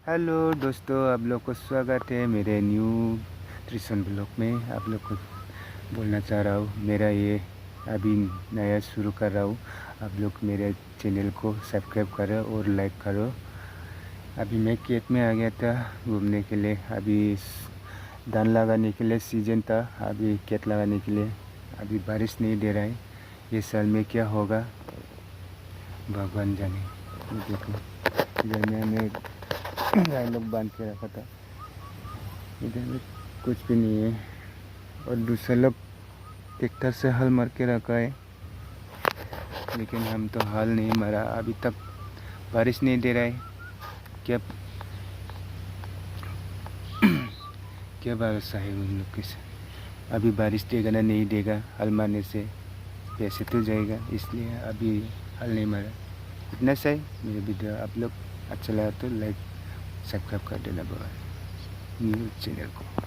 Hello दोस्तों, आप लोग को स्वागत है मेरे न्यू त्रिशन ब्लॉग में। आप लोग को बोलना चाह रहा हूँ, मेरा ये अभी नया शुरू कर रहा हूँ। आप लोग मेरे चैनल को सब्सक्राइब करो और लाइक करो। अभी मैं खेत में आ गया था घूमने के लिए। अभी धान लगाने के लिए सीज़न था, अभी खेत लगाने के लिए। अभी बारिश नहीं दे रहा है। ये साल में क्या होगा भगवान जाने। ये देखो, इधर में हमें गाय लोग बांध के रखा था। इधर में कुछ भी नहीं है और दूसरे लोग ट्रैक्टर से हल मार के रखा है, लेकिन हम तो हल नहीं मारा। अभी तक बारिश नहीं दे रहा है। क्या क्या भरोसा है उन लोग के साथ। अभी बारिश देगा ना नहीं देगा, हल मारने से पैसे तो जाएगा, इसलिए अभी हल नहीं मारा। इतना सही मेरे वीडियो आप लोग अच्छा लगा तो लाइक सब्सक्राइब कर देना बाबा न्यूज़ चैनल को।